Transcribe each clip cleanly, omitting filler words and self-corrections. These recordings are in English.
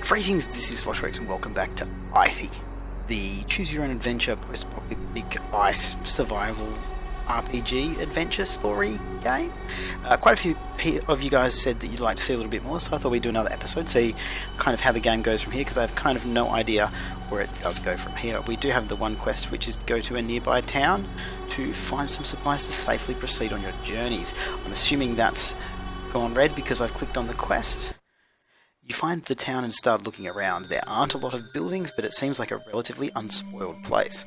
Greetings, this is Sloshworks and welcome back to ICY, the choose-your-own-adventure post-apocalyptic ice survival RPG adventure story game. Quite a few of you guys said that you'd like to see a little bit more, so I thought we'd do another episode, see kind of how the game goes from here, because I have kind of no idea where it does go from here. We do have the one quest, which is to go to a nearby town to find some supplies to safely proceed on your journeys. I'm assuming that's gone red because I've clicked on the quest. You find the town and start looking around. There aren't a lot of buildings, but it seems like a relatively unspoiled place.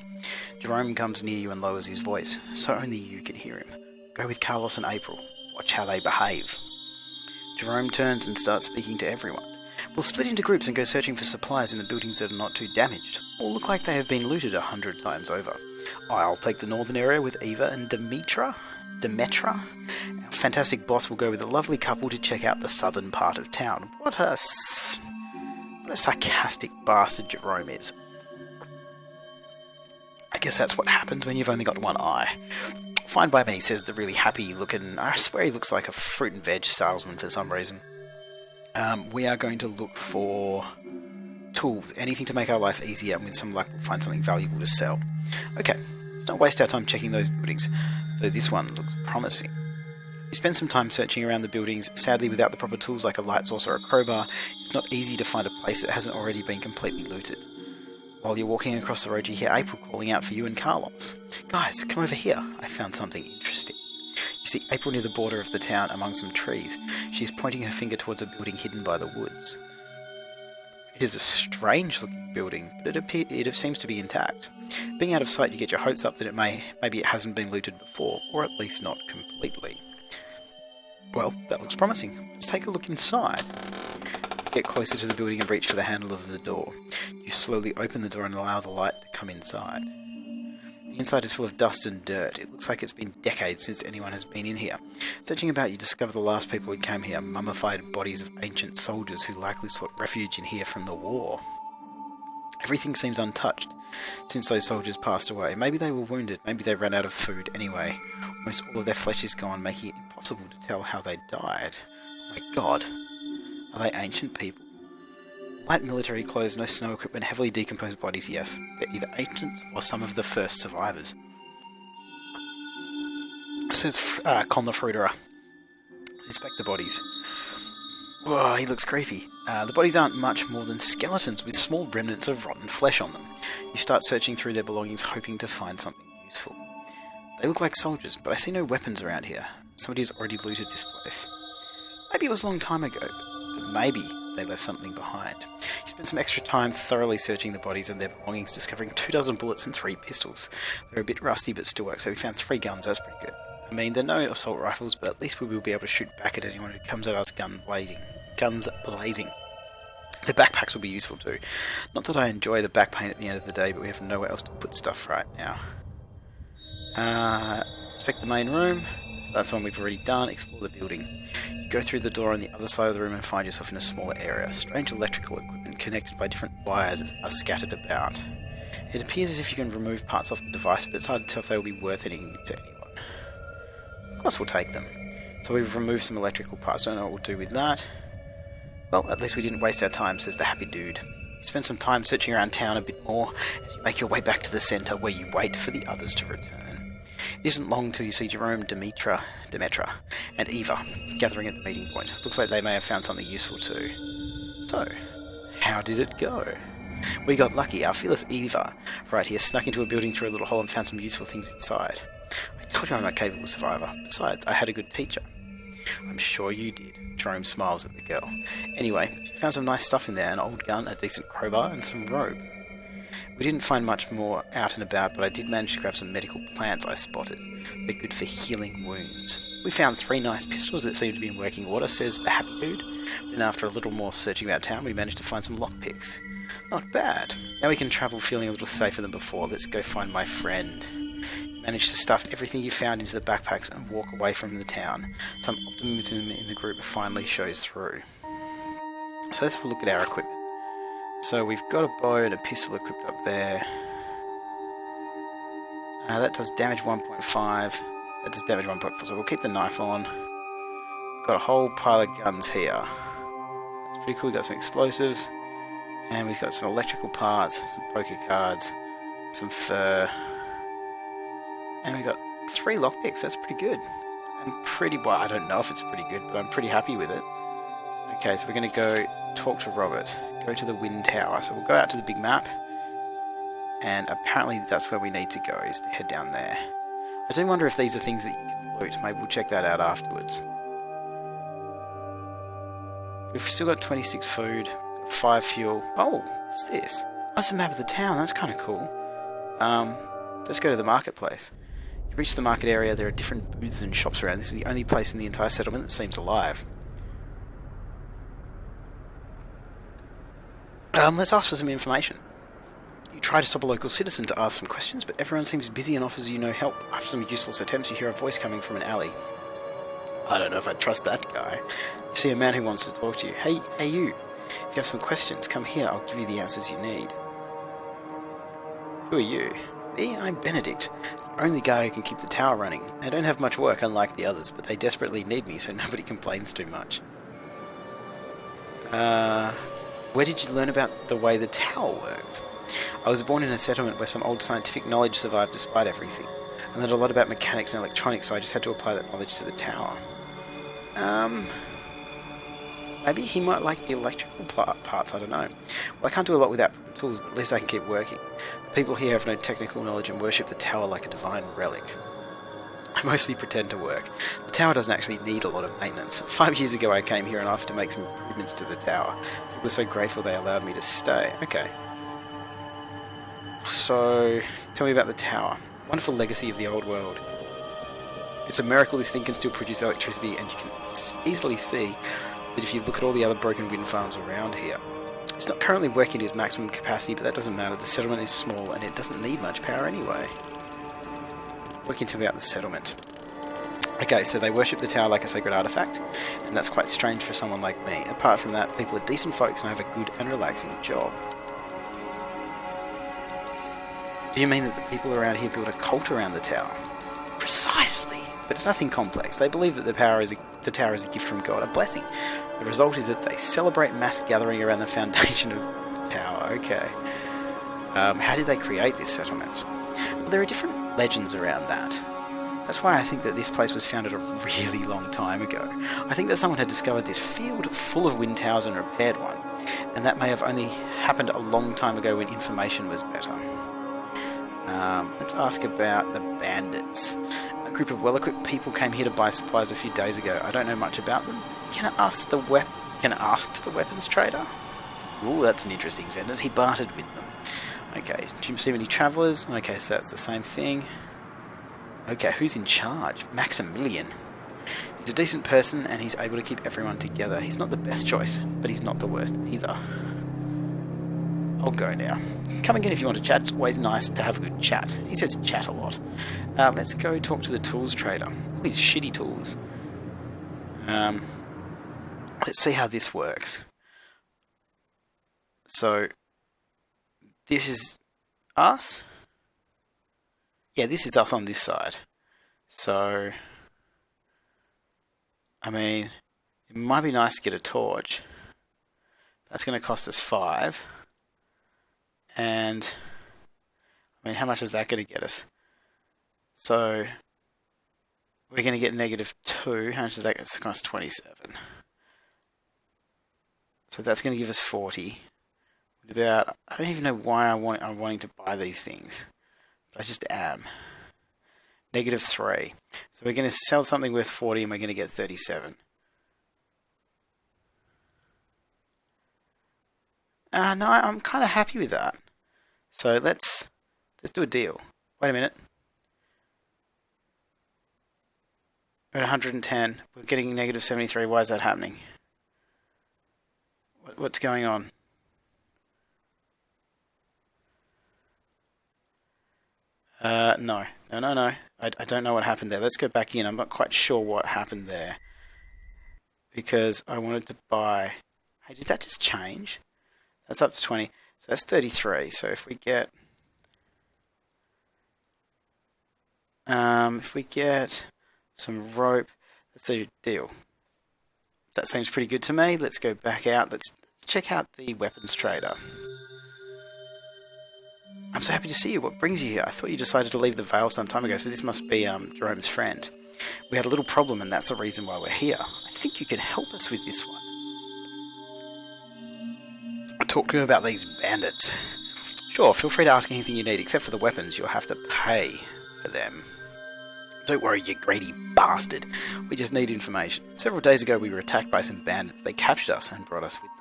Jerome comes near you and lowers his voice, so only you can hear him. Go with Carlos and April. Watch how they behave. Jerome turns and starts speaking to everyone. We'll split into groups and go searching for supplies in the buildings that are not too damaged, or look like they have been looted 100 times over. I'll take the northern area with Eva and Demetra. Our fantastic boss will go with a lovely couple to check out the southern part of town. What a sarcastic bastard Jerome is. I guess that's what happens when you've only got one eye. Fine by me, says the really happy looking, I swear he looks like a fruit and veg salesman for some reason. We are going to look for tools, anything to make our life easier, and with some luck we'll find something valuable to sell. Okay, let's not waste our time checking those buildings, though this one looks promising. You spend some time searching around the buildings. Sadly, without the proper tools like a light source or a crowbar, it's not easy to find a place that hasn't already been completely looted. While you're walking across the road, you hear April calling out for you and Carlos. Guys, come over here. I found something interesting. You see April near the border of the town among some trees. She is pointing her finger towards a building hidden by the woods. It is a strange looking building, but it seems to be intact. Being out of sight, you get your hopes up that maybe it hasn't been looted before, or at least not completely. Well, that looks promising. Let's take a look inside. You get closer to the building and reach for the handle of the door. You slowly open the door and allow the light to come inside. The inside is full of dust and dirt. It looks like it's been decades since anyone has been in here. Searching about, you discover the last people who came here, mummified bodies of ancient soldiers who likely sought refuge in here from the war. Everything seems untouched since those soldiers passed away. Maybe they were wounded, maybe they ran out of food anyway. Almost all of their flesh is gone, making it impossible to tell how they died. Oh my god. Are they ancient people? Light military clothes, no snow equipment, heavily decomposed bodies, yes. They're either ancients or some of the first survivors. Says Con the Fruiterer. Inspect the bodies. Whoa, he looks creepy. The bodies aren't much more than skeletons with small remnants of rotten flesh on them. You start searching through their belongings, hoping to find something useful. They look like soldiers, but I see no weapons around here. Somebody has already looted this place. Maybe it was a long time ago, but maybe they left something behind. You spend some extra time thoroughly searching the bodies and their belongings, discovering 24 bullets and 3 pistols. They're a bit rusty but still work, so we found 3 guns, that's pretty good. I mean, they're no assault rifles, but at least we will be able to shoot back at anyone who comes at us guns blazing. The backpacks will be useful too. Not that I enjoy the back pain at the end of the day, but we have nowhere else to put stuff right now. Inspect the main room. That's one we've already done. Explore the building. You go through the door on the other side of the room and find yourself in a smaller area. Strange electrical equipment connected by different wires are scattered about. It appears as if you can remove parts off the device, but it's hard to tell if they will be worth anything to anyone. Of course we'll take them. So we've removed some electrical parts. Don't know what we'll do with that. Well, at least we didn't waste our time, says the happy dude. You spend some time searching around town a bit more as you make your way back to the centre where you wait for the others to return. It isn't long till you see Jerome, Demetra, and Eva gathering at the meeting point. Looks like they may have found something useful too. So, how did it go? We got lucky. Our fearless Eva right here snuck into a building through a little hole and found some useful things inside. I told you I'm a capable survivor. Besides, I had a good teacher. I'm sure you did. Jerome smiles at the girl. Anyway, she found some nice stuff in there, an old gun, a decent crowbar, and some rope. We didn't find much more out and about, but I did manage to grab some medical plants I spotted. They're good for healing wounds. We found 3 nice pistols that seem to be in working order, says the happy dude. Then after a little more searching about town, we managed to find some lockpicks. Not bad. Now we can travel feeling a little safer than before. Let's go find my friend. You managed to stuff everything you found into the backpacks and walk away from the town. Some optimism in the group finally shows through. So let's have a look at our equipment. So we've got a bow and a pistol equipped up there. That does damage 1.5. That does damage 1.4, so we'll keep the knife on. Got a whole pile of guns here. That's pretty cool. We got some explosives. And we've got some electrical parts, some poker cards, some fur. And we've got 3 lockpicks. That's pretty good. Well, I don't know if it's pretty good, but I'm pretty happy with it. Okay, so we're going to go talk to Robert. Go to the wind tower. So we'll go out to the big map. And apparently that's where we need to go, is to head down there. I do wonder if these are things that you can loot. Maybe we'll check that out afterwards. We've still got 26 food, 5 fuel. Oh, what's this? That's a map of the town. That's kind of cool. Let's go to the marketplace. You reach the market area. There are different booths and shops around. This is the only place in the entire settlement that seems alive. Let's ask for some information. You try to stop a local citizen to ask some questions, but everyone seems busy and offers you no help. After some useless attempts, you hear a voice coming from an alley. I don't know if I'd trust that guy. You see a man who wants to talk to you. Hey you. If you have some questions, come here. I'll give you the answers you need. Who are you? Me? I'm Benedict. The only guy who can keep the tower running. I don't have much work, unlike the others, but they desperately need me, so nobody complains too much. Where did you learn about the way the tower works? I was born in a settlement where some old scientific knowledge survived despite everything. I learned a lot about mechanics and electronics, so I just had to apply that knowledge to the tower. Maybe he might like the electrical parts, I don't know. Well, I can't do a lot without proper tools, but at least I can keep working. The people here have no technical knowledge and worship the tower like a divine relic. I mostly pretend to work. The tower doesn't actually need a lot of maintenance. 5 years ago I came here and offered to make some improvements to the tower. People were so grateful they allowed me to stay. Okay. So, tell me about the tower. Wonderful legacy of the old world. It's a miracle this thing can still produce electricity, and you can easily see that if you look at all the other broken wind farms around here. It's not currently working at its maximum capacity, but that doesn't matter. The settlement is small and it doesn't need much power anyway. What can you tell me about the settlement? Okay, so they worship the tower like a sacred artifact, and that's quite strange for someone like me. Apart from that, people are decent folks and have a good and relaxing job. Do you mean that the people around here build a cult around the tower? Precisely! But it's nothing complex. They believe that the tower is a gift from God, a blessing. The result is that they celebrate mass gathering around the foundation of the tower. Okay. How did they create this settlement? Well, there are different legends around that. That's why I think that this place was founded a really long time ago. I think that someone had discovered this field full of wind towers and repaired one, and that may have only happened a long time ago when information was better. Let's ask about the bandits. A group of well-equipped people came here to buy supplies a few days ago. I don't know much about them. Can I ask the weapons trader? Ooh, that's an interesting sentence. He bartered with them. Okay, do you see any travellers? Okay, so that's the same thing. Okay, who's in charge? Maximilian. He's a decent person and he's able to keep everyone together. He's not the best choice, but he's not the worst either. I'll go now. Come again if you want to chat. It's always nice to have a good chat. He says chat a lot. Let's go talk to the tools trader. All these shitty tools. Let's see how this works. So, this is us? Yeah, this is us on this side. So, I mean, it might be nice to get a torch. That's going to cost us 5. And, I mean, how much is that going to get us? So, we're going to get -2. How much is that going to cost? 27. So that's going to give us 40. About, I don't even know why I'm wanting to buy these things. But I just am. -3. So we're going to sell something worth 40 and we're going to get 37. No, I'm kind of happy with that. So let's do a deal. Wait a minute. We're at 110. We're getting -73. Why is that happening? What's going on? No. I don't know what happened there. Let's go back in. I'm not quite sure what happened there. Because I wanted to buy... Hey, did that just change? That's up to 20. So that's 33. So if we get... some rope, let's do a deal. That seems pretty good to me. Let's go back out. Let's check out the weapons trader. I'm so happy to see you. What brings you here? I thought you decided to leave the Vale some time ago, so this must be Jerome's friend. We had a little problem, and that's the reason why we're here. I think you can help us with this one. Talk to him about these bandits. Sure, feel free to ask anything you need, except for the weapons. You'll have to pay for them. Don't worry, you greedy bastard. We just need information. Several days ago, we were attacked by some bandits. They captured us and brought us with them.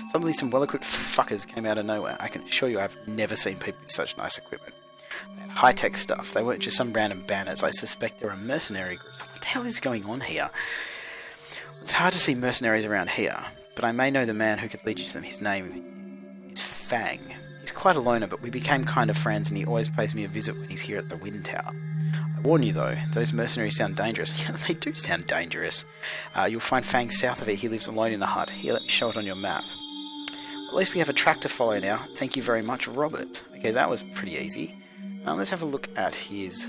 Suddenly, some well-equipped fuckers came out of nowhere. I can assure you I've never seen people with such nice equipment. They had high-tech stuff. They weren't just some random bandits. I suspect they're a mercenary group. What the hell is going on here? It's hard to see mercenaries around here, but I may know the man who could lead you to them. His name is Fang. He's quite a loner, but we became kind of friends, and he always pays me a visit when he's here at the Wind Tower. I warn you though, those mercenaries sound dangerous. Yeah, they do sound dangerous. You'll find Fang south of here. He lives alone in a hut. Here, let me show it on your map. At least we have a track to follow now. Thank you very much, Robert. Okay, that was pretty easy. Let's have a look at his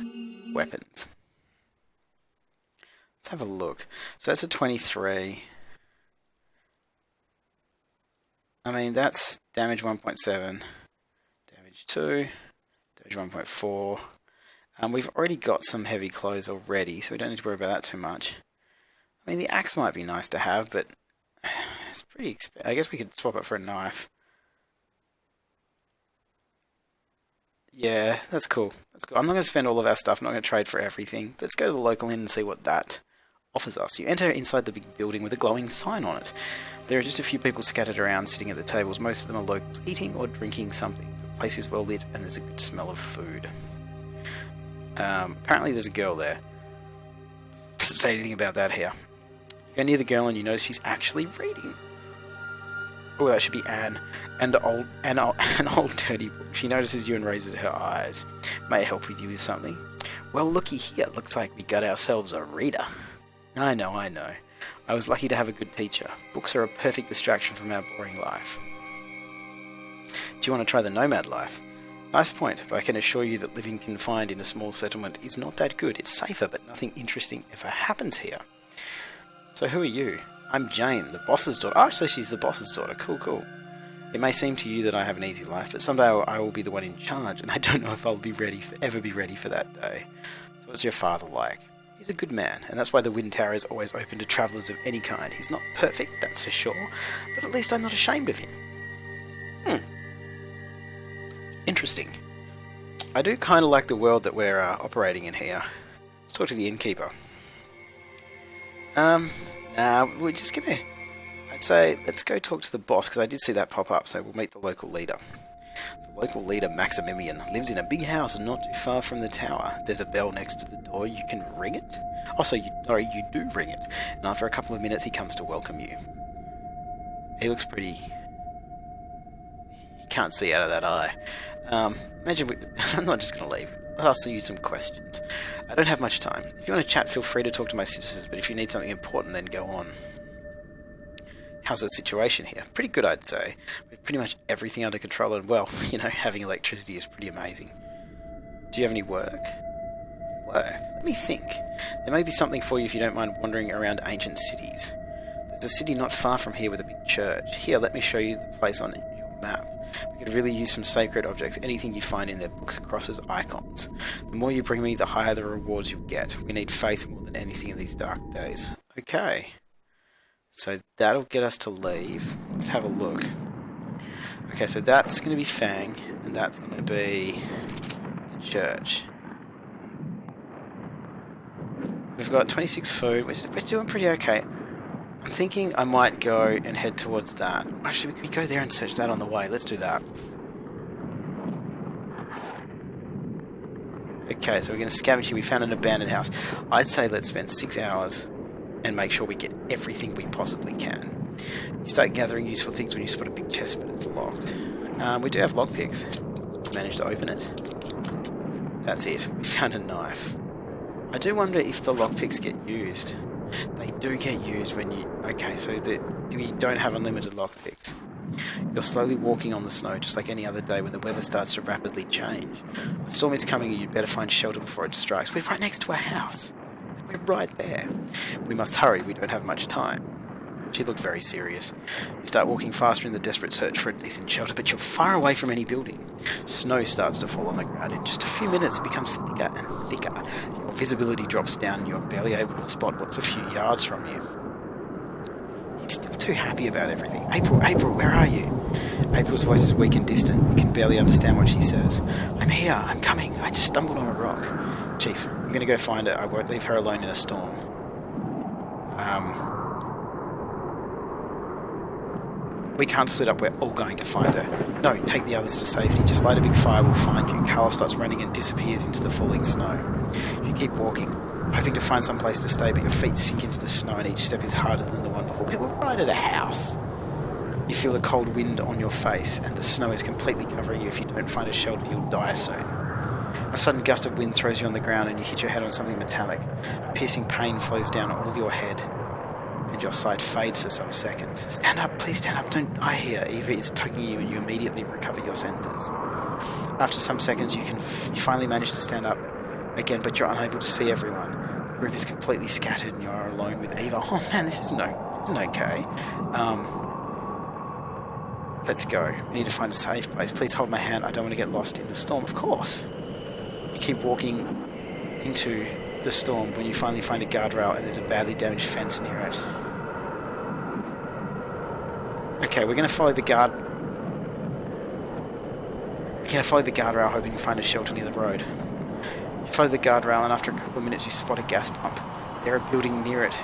weapons. Let's have a look. So that's a 23. I mean, that's damage 1.7, damage 2, damage 1.4. We've already got some heavy clothes already, so we don't need to worry about that too much. I mean, the axe might be nice to have, but it's pretty expensive. I guess we could swap it for a knife. Yeah, that's cool. That's cool. I'm not going to spend all of our stuff. I'm not going to trade for everything. Let's go to the local inn and see what that offers us. You enter inside the big building with a glowing sign on it. There are just a few people scattered around sitting at the tables. Most of them are locals eating or drinking something. The place is well lit and there's a good smell of food. Apparently there's a girl there. Doesn't say anything about that here. You go near the girl and you notice she's actually reading. Oh, that should be Anne. An old dirty book. She notices you and raises her eyes. May I help with you with something? Well, looky here. Looks like we got ourselves a reader. I know. I was lucky to have a good teacher. Books are a perfect distraction from our boring life. Do you want to try the nomad life? Nice point, but I can assure you that living confined in a small settlement is not that good. It's safer, but nothing interesting ever happens here. So who are you? I'm Jane, the boss's daughter. Oh, actually, she's the boss's daughter. Cool. It may seem to you that I have an easy life, but someday I will be the one in charge, and I don't know if I'll ever be ready for that day. So what's your father like? He's a good man, and that's why the Wind Tower is always open to travellers of any kind. He's not perfect, that's for sure, but at least I'm not ashamed of him. Interesting. I do kind of like the world that we're operating in here. Let's talk to the innkeeper. We're just gonna... I'd say, let's go talk to the boss, because I did see that pop up, so we'll meet the local leader. The local leader, Maximilian, lives in a big house not too far from the tower. There's a bell next to the door. You can ring it. Also, you do ring it. And after a couple of minutes, he comes to welcome you. He looks pretty... You can't see out of that eye. I'm not just going to leave. I'll ask you some questions. I don't have much time. If you want to chat, feel free to talk to my citizens, but if you need something important, then go on. How's the situation here? Pretty good, I'd say. We have pretty much everything under control, and well, having electricity is pretty amazing. Do you have any work? Let me think. There may be something for you if you don't mind wandering around ancient cities. There's a city not far from here with a big church. Here, let me show you the place on your map. We could really use some sacred objects. Anything you find in their books across as icons. The more you bring me, the higher the rewards you'll get. We need faith more than anything in these dark days. Okay. So that'll get us to leave. Let's have a look. Okay, so that's going to be Fang, and that's going to be the church. We've got 26 food. We're doing pretty okay. I'm thinking I might go and head towards that. Actually, we could go there and search that on the way. Let's do that. Okay, so we're going to scavenge here. We found an abandoned house. I'd say let's spend 6 hours and make sure we get everything we possibly can. You start gathering useful things when you spot a big chest, but it's locked. We do have lockpicks. Managed to open it. That's it. We found a knife. I do wonder if the lockpicks get used. They do get used when you... Okay, so we don't have unlimited lockpicks. You're slowly walking on the snow, just like any other day when the weather starts to rapidly change. A storm is coming and you'd better find shelter before it strikes. We're right next to a house. We're right there. We must hurry, we don't have much time. She looked very serious. You start walking faster in the desperate search for a decent shelter, but you're far away from any building. Snow starts to fall on the ground. In just a few minutes, it becomes thicker and thicker. Your visibility drops down and you're barely able to spot what's a few yards from you. He's still too happy about everything. April, where are you? April's voice is weak and distant. You can barely understand what she says. I'm here, I'm coming. I just stumbled on a rock. Chief, I'm going to go find her. I won't leave her alone in a storm. We can't split up, we're all going to find her. No, take the others to safety. Just light a big fire, we'll find you. Carlos starts running and disappears into the falling snow. You keep walking, hoping to find some place to stay, but your feet sink into the snow and each step is harder than the one before. We're right at a house. You feel the cold wind on your face and the snow is completely covering you. If you don't find a shelter, you'll die soon. A sudden gust of wind throws you on the ground and you hit your head on something metallic. A piercing pain flows down all your head. And your sight fades for some seconds. Stand up, please stand up, don't die here. Eva is tugging you and you immediately recover your senses. After some seconds you finally manage to stand up again, but you're unable to see everyone. The group is completely scattered and you're alone with Eva. Oh man, this isn't okay. Let's go. We need to find a safe place. Please hold my hand, I don't want to get lost in the storm. Of course. You keep walking into the storm when you finally find a guardrail and there's a badly damaged fence near it. Okay, we're going to follow the guardrail hoping to find a shelter near the road. You follow the guardrail and after a couple of minutes you spot a gas pump. There's a building near it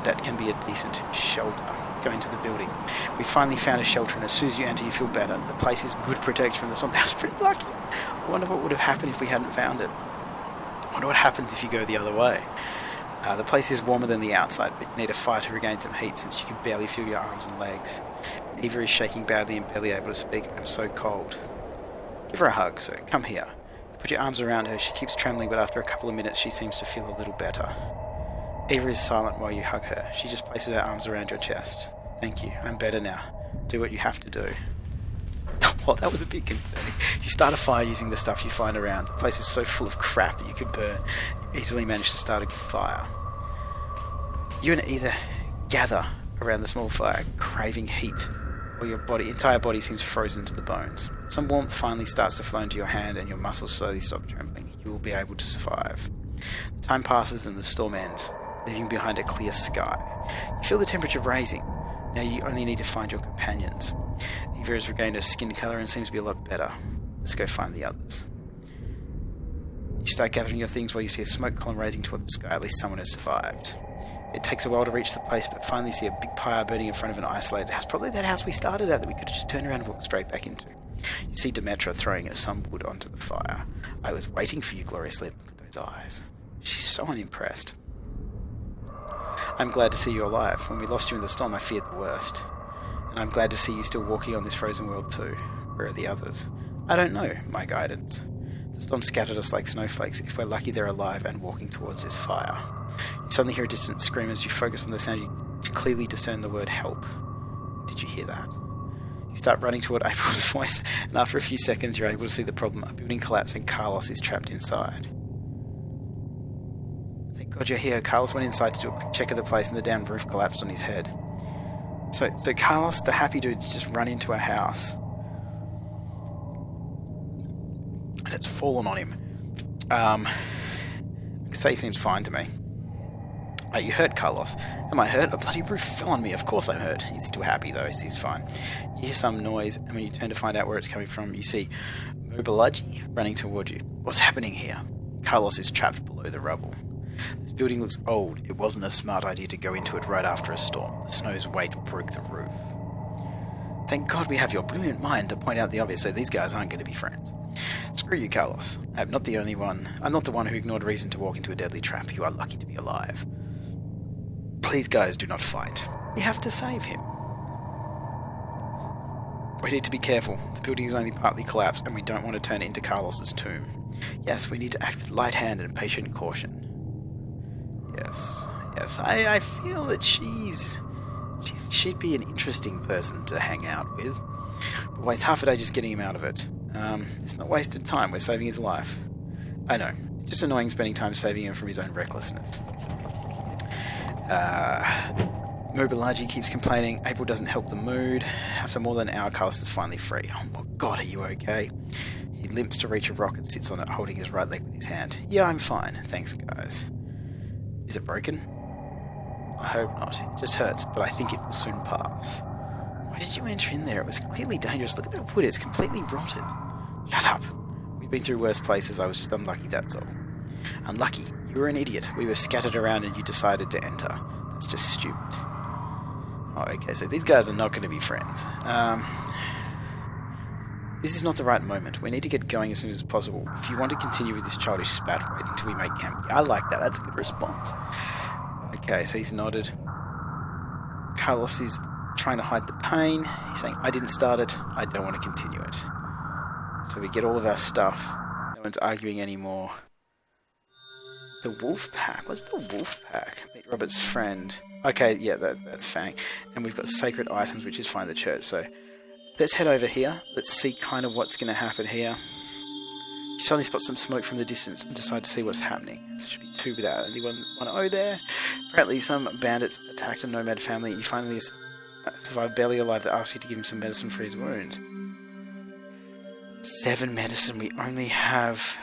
that can be a decent shelter. Go into the building. We finally found a shelter and as soon as you enter you feel better. The place is good protection from the storm. That was pretty lucky. I wonder what would have happened if we hadn't found it. I wonder what happens if you go the other way. The place is warmer than the outside, but you need a fire to regain some heat since you can barely feel your arms and legs. Eva is shaking badly and barely able to speak. I'm so cold. Give her a hug, so come here. You put your arms around her. She keeps trembling, but after a couple of minutes she seems to feel a little better. Eva is silent while you hug her. She just places her arms around your chest. Thank you, I'm better now. Do what you have to do. Well, that was a bit concerning. You start a fire using the stuff you find around. The place is so full of crap that you could burn. You easily manage to start a fire. You and Eva gather around the small fire, craving heat, while your entire body seems frozen to the bones. Some warmth finally starts to flow into your hand and your muscles slowly stop trembling. You will be able to survive. The time passes and the storm ends, leaving behind a clear sky. You feel the temperature rising. Now you only need to find your companions. Eva has regained her skin colour and seems to be a lot better. Let's go find the others. You start gathering your things while you see a smoke column rising toward the sky. At least someone has survived. It takes a while to reach the place, but finally see a big pyre burning in front of an isolated house. Probably that house we started at that we could have just turned around and walked straight back into. You see Demetra throwing some wood onto the fire. I was waiting for you, gloriously. Look at those eyes. She's so unimpressed. I'm glad to see you alive. When we lost you in the storm, I feared the worst. And I'm glad to see you still walking on this frozen world too. Where are the others? I don't know, my guidance. The storm scattered us like snowflakes. If we're lucky, they're alive and walking towards this fire. You suddenly hear a distant scream. As you focus on the sound, you clearly discern the word help. Did you hear that? You start running toward April's voice, and after a few seconds, you're able to see the problem. A building collapsed and Carlos is trapped inside. Thank God you're here. Carlos went inside to do a quick check of the place, and the damn roof collapsed on his head. So Carlos, the happy dude, just run into a house. And it's fallen on him. I can say he seems fine to me. Oh, you hurt, Carlos. Am I hurt? A bloody roof fell on me. Of course I'm hurt. He's still happy though. He's fine. You hear some noise, and when you turn to find out where it's coming from, you see Mobilaji running toward you. What's happening here? Carlos is trapped below the rubble. This building looks old. It wasn't a smart idea to go into it right after a storm. The snow's weight broke the roof. Thank God we have your brilliant mind to point out the obvious, so these guys aren't going to be friends. Screw you, Carlos. I'm not the one who ignored reason to walk into a deadly trap. You are lucky to be alive. Please, guys, do not fight. We have to save him. We need to be careful. The building is only partly collapsed, and we don't want to turn it into Carlos's tomb. Yes, we need to act with light hand and patient caution. Yes, I feel that she'd be an interesting person to hang out with. But waste half a day just getting him out of it. It's not wasted time. We're saving his life. I know. It's just annoying spending time saving him from his own recklessness. Mobilaji keeps complaining. April doesn't help the mood. After more than an hour, Carlos is finally free. Oh my god, are you okay? He limps to reach a rock and sits on it, holding his right leg with his hand. Yeah, I'm fine. Thanks, guys. Is it broken? I hope not. It just hurts, but I think it will soon pass. Why did you enter in there? It was clearly dangerous. Look at that wood. It's completely rotted. Shut up. We've been through worse places. I was just unlucky, that's all. Unlucky? You were an idiot. We were scattered around and you decided to enter. That's just stupid. Oh, okay, so these guys are not going to be friends. This is not the right moment. We need to get going as soon as possible. If you want to continue with this childish spat, wait until we make camp. I like that. That's a good response. Okay, so he's nodded. Carlos is trying to hide the pain. He's saying, I didn't start it. I don't want to continue it. So we get all of our stuff. No one's arguing anymore. The wolf pack? What's the wolf pack? Meet Robert's friend. Okay, yeah, that's Fang. And we've got sacred items, which is find the church. So let's head over here. Let's see kind of what's going to happen here. You suddenly spot some smoke from the distance and decide to see what's happening. There should be two without anyone 1-0 there. Apparently some bandits attacked a nomad family and you finally survived barely alive. That asks you to give him some medicine for his wound. 7 medicine. We only have...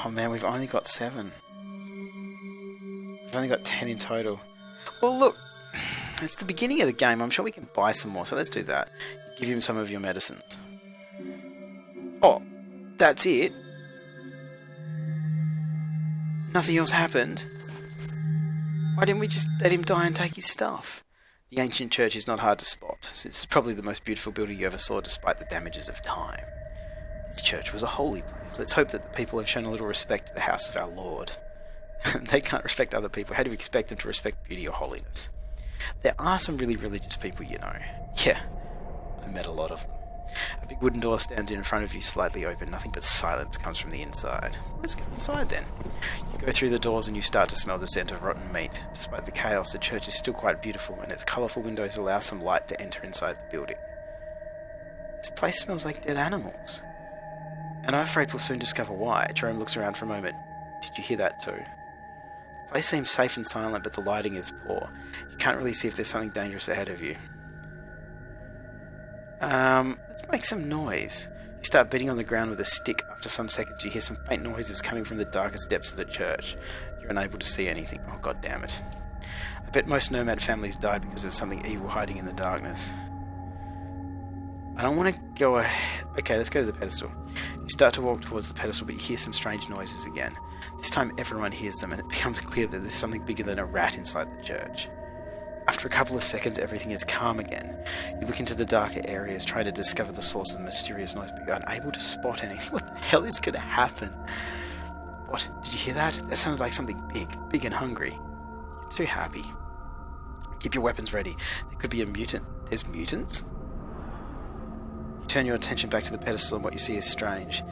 Oh man, we've only got 7. We've only got 10 in total. Well look, it's the beginning of the game. I'm sure we can buy some more, so let's do that. Give him some of your medicines. Oh, that's it? Nothing else happened? Why didn't we just let him die and take his stuff? The ancient church is not hard to spot, since it's probably the most beautiful building you ever saw despite the damages of time. This church was a holy place. Let's hope that the people have shown a little respect to the house of our Lord. They can't respect other people. How do you expect them to respect beauty or holiness? There are some really religious people, you know. Yeah, I met a lot of them. A big wooden door stands in front of you, slightly open. Nothing but silence comes from the inside. Let's go inside then. You go through the doors and you start to smell the scent of rotten meat. Despite the chaos, the church is still quite beautiful and its colourful windows allow some light to enter inside the building. This place smells like dead animals. And I'm afraid we'll soon discover why. Jerome looks around for a moment. Did you hear that too? The place seems safe and silent, but the lighting is poor. You can't really see if there's something dangerous ahead of you. Let's make some noise. You start beating on the ground with a stick. After some seconds you hear some faint noises coming from the darkest depths of the church. You're unable to see anything. Oh god damn it. I bet most nomad families died because of something evil hiding in the darkness. I don't want to go ahead. Okay, let's go to the pedestal. You start to walk towards the pedestal, but you hear some strange noises again. This time everyone hears them, and it becomes clear that there's something bigger than a rat inside the church. After a couple of seconds, everything is calm again. You look into the darker areas, try to discover the source of the mysterious noise, but you're unable to spot anything. What the hell is going to happen? What? Did you hear that? That sounded like something big and hungry. You're too happy. Keep your weapons ready. There could be a mutant. There's mutants? You turn your attention back to the pedestal and what you see is strange.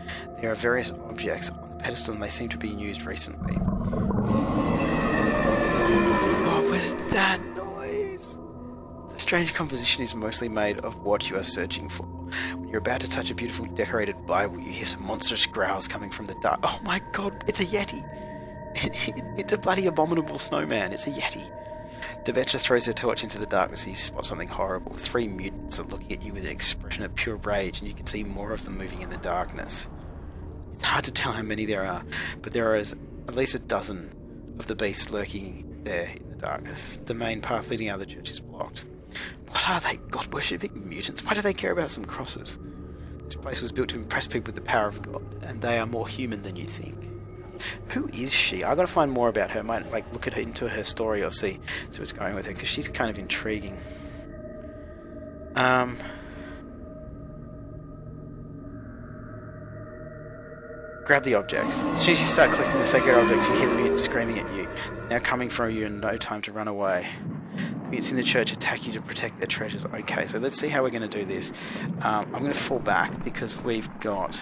There are various objects on the pedestal and they seem to be used recently. What was that noise? The strange composition is mostly made of what you are searching for. When you're about to touch a beautiful decorated Bible, you hear some monstrous growls coming from the dark. Oh my god, it's a Yeti! It's a bloody abominable snowman, it's a Yeti. Demetra throws her torch into the darkness and you spot something horrible. 3 mutants are looking at you with an expression of pure rage, and you can see more of them moving in the darkness. It's hard to tell how many there are, but there are at least a dozen of the beasts lurking there in the darkness. The main path leading out of the church is blocked. What are they? God-worshipping mutants? Why do they care about some crosses? This place was built to impress people with the power of God, and they are more human than you think. Who is she? I gotta find more about her. I might look at her into her story or see what's going with her, because she's kind of intriguing. Grab the objects. As soon as you start collecting the sacred objects, you hear the mutants screaming at you. They're now coming for you and no time to run away. The mutants in the church attack you to protect their treasures. Okay, so let's see how we're going to do this. I'm going to fall back because we've got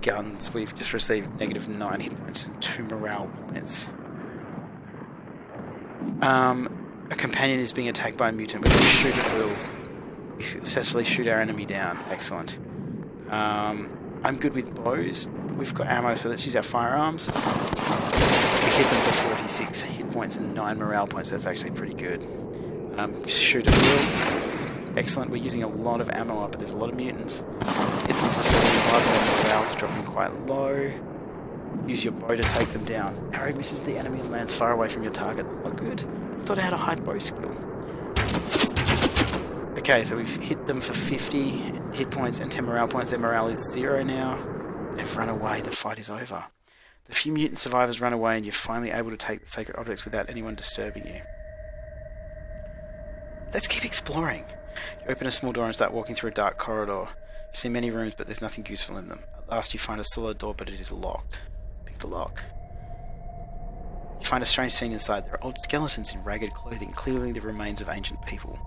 guns. We've just received -9 hit points and 2 morale points. A companion is being attacked by a mutant. We can shoot at will. We successfully shoot our enemy down. Excellent. I'm good with bows. We've got ammo, so let's use our firearms. We hit them for 46 hit points and 9 morale points. That's actually pretty good. Shoot at will. Excellent. We're using a lot of ammo up, but there's a lot of mutants. Hit them for 45, and morale's dropping quite low. Use your bow to take them down. Arrow misses the enemy and lands far away from your target. That's not good. I thought I had a high bow skill. Okay, so we've hit them for 50 hit points and 10 morale points. Their morale is 0 now. They've run away. The fight is over. The few mutant survivors run away and you're finally able to take the sacred objects without anyone disturbing you. Let's keep exploring. You open a small door and start walking through a dark corridor. You see many rooms, but there's nothing useful in them. At last you find a solid door, but it is locked. Pick the lock. You find a strange scene inside. There are old skeletons in ragged clothing, clearly the remains of ancient people.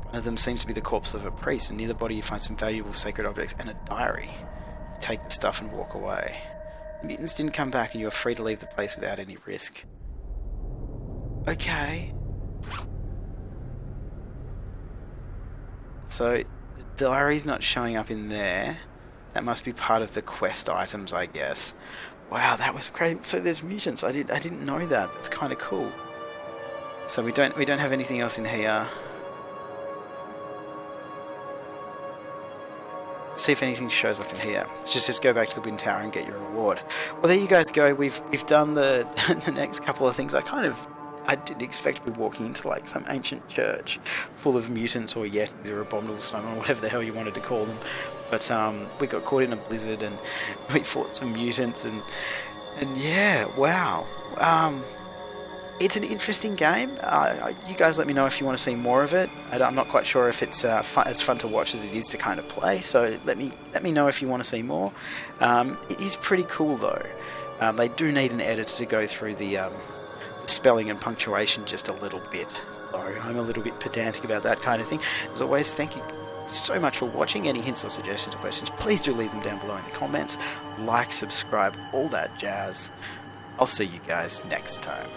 One of them seems to be the corpse of a priest, and near the body you find some valuable sacred objects and a diary. You take the stuff and walk away. The mutants didn't come back and you are free to leave the place without any risk. Okay. So, the diary's not showing up in there. That must be part of the quest items, I guess. Wow, that was great. So there's mutants. I didn't know that. That's kind of cool. So we don't have anything else in here. Let's see if anything shows up in here. Let's just go back to the Wind Tower and get your reward. Well, there you guys go. We've done the the next couple of things. I didn't expect to be walking into like some ancient church full of mutants or yetis or abominable snowmen or whatever the hell you wanted to call them. But we got caught in a blizzard and we fought some mutants and yeah, wow. It's an interesting game. You guys let me know if you want to see more of it. I'm not quite sure if it's as fun to watch as it is to kind of play, so let me know if you want to see more. It is pretty cool though. They do need an editor to go through the spelling and punctuation just a little bit, though. I'm a little bit pedantic about that kind of thing. As always, thank you so much for watching. Any hints or suggestions or questions, please do leave them down below in the comments. Like, subscribe, all that jazz. I'll see you guys next time.